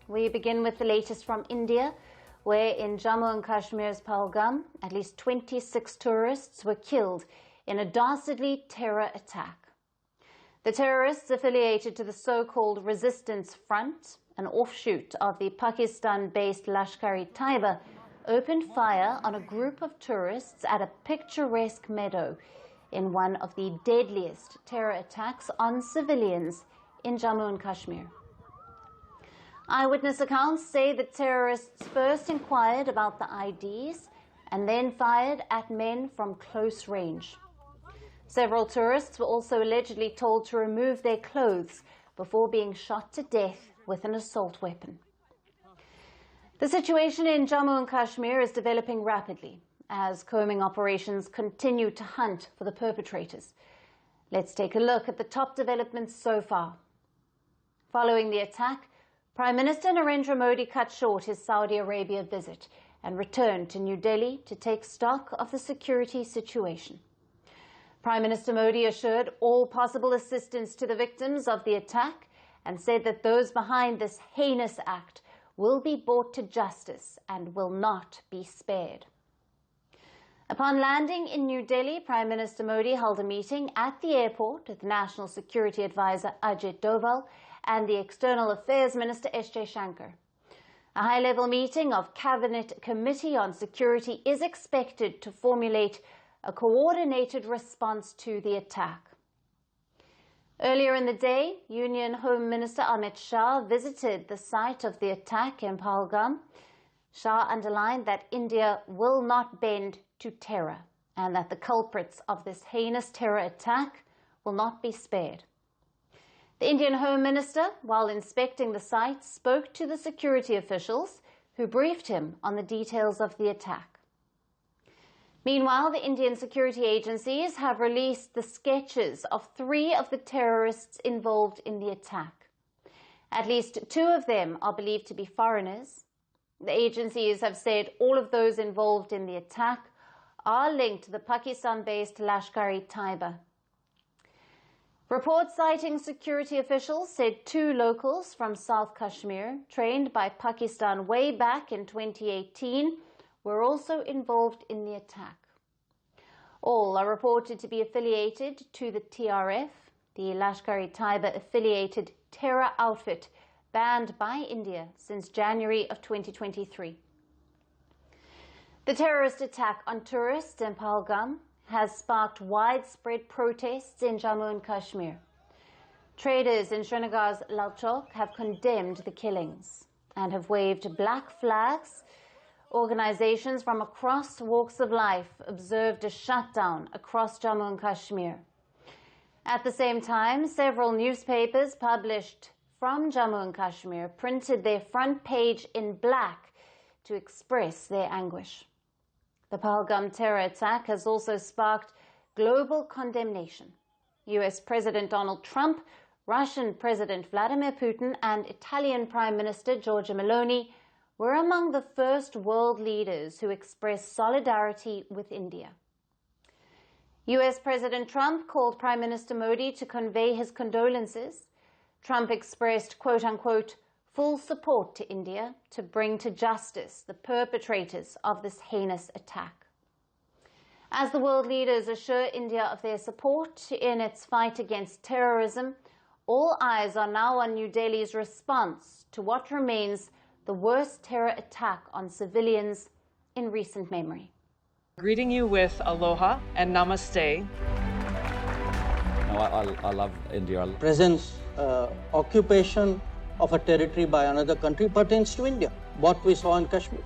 We begin with the latest from India, where in Jammu and Kashmir's Pahalgam, at least 26 tourists were killed in a dastardly terror attack. The terrorists affiliated to the so-called Resistance Front, an offshoot of the Pakistan-based Lashkar-e-Taiba, opened fire on a group of tourists at a picturesque meadow in one of the deadliest terror attacks on civilians in Jammu and Kashmir. Eyewitness accounts say that terrorists first inquired about the IDs and then fired at men from close range. Several tourists were also allegedly told to remove their clothes before being shot to death with an assault weapon. The situation in Jammu and Kashmir is developing rapidly as combing operations continue to hunt for the perpetrators. Let's take a look at the top developments so far. Following the attack, Prime Minister Narendra Modi cut short his Saudi Arabia visit and returned to New Delhi to take stock of the security situation. Prime Minister Modi assured all possible assistance to the victims of the attack and said that those behind this heinous act will be brought to justice and will not be spared. Upon landing in New Delhi, Prime Minister Modi held a meeting at the airport with National Security Advisor Ajit Doval and the External Affairs Minister S.J. Shankar. A high-level meeting of Cabinet Committee on Security is expected to formulate a coordinated response to the attack. Earlier in the day, Union Home Minister Amit Shah visited the site of the attack in Pahalgam. Shah underlined that India will not bend to terror and that the culprits of this heinous terror attack will not be spared. The Indian Home Minister, while inspecting the site, spoke to the security officials who briefed him on the details of the attack. Meanwhile, the Indian security agencies have released the sketches of 3 of the terrorists involved in the attack. At least 2 of them are believed to be foreigners. The agencies have said all of those involved in the attack are linked to the Pakistan-based Lashkar-e-Taiba. Reports citing security officials said 2 locals from South Kashmir, trained by Pakistan way back in 2018, were also involved in the attack. All are reported to be affiliated to the TRF, the Lashkar-e-Taiba affiliated terror outfit banned by India since January of 2023. The terrorist attack on tourists in Pahalgam has sparked widespread protests in Jammu and Kashmir. Traders in Srinagar's Lal Chowk have condemned the killings and have waved black flags. Organizations from across walks of life observed a shutdown across Jammu and Kashmir. At the same time, several newspapers published from Jammu and Kashmir printed their front page in black to express their anguish. The Pahalgam terror attack has also sparked global condemnation. US President Donald Trump, Russian President Vladimir Putin, and Italian Prime Minister Giorgia Meloni were among the first world leaders who expressed solidarity with India. US President Trump called Prime Minister Modi to convey his condolences. Trump expressed, quote-unquote, full support to India to bring to justice the perpetrators of this heinous attack. As the world leaders assure India of their support in its fight against terrorism, all eyes are now on New Delhi's response to what remains the worst terror attack on civilians in recent memory. Greeting you with aloha and namaste. I love India. Presence, occupation of a territory by another country pertains to India, what we saw in Kashmir.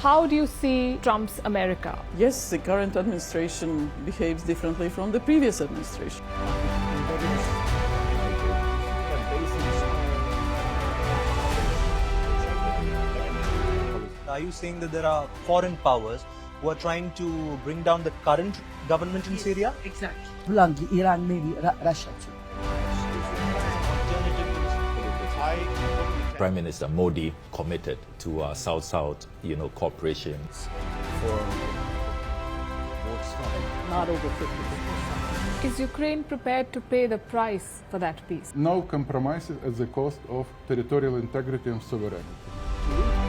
How do you see Trump's America? Yes, the current administration behaves differently from the previous administration. Are you saying that there are foreign powers who are trying to bring down the current government in Syria? Exactly. Iran, maybe Russia too. Prime Minister Modi committed to South-South, cooperation. For votes Not over 50%. Is Ukraine prepared to pay the price for that peace? No compromises at the cost of territorial integrity and sovereignty.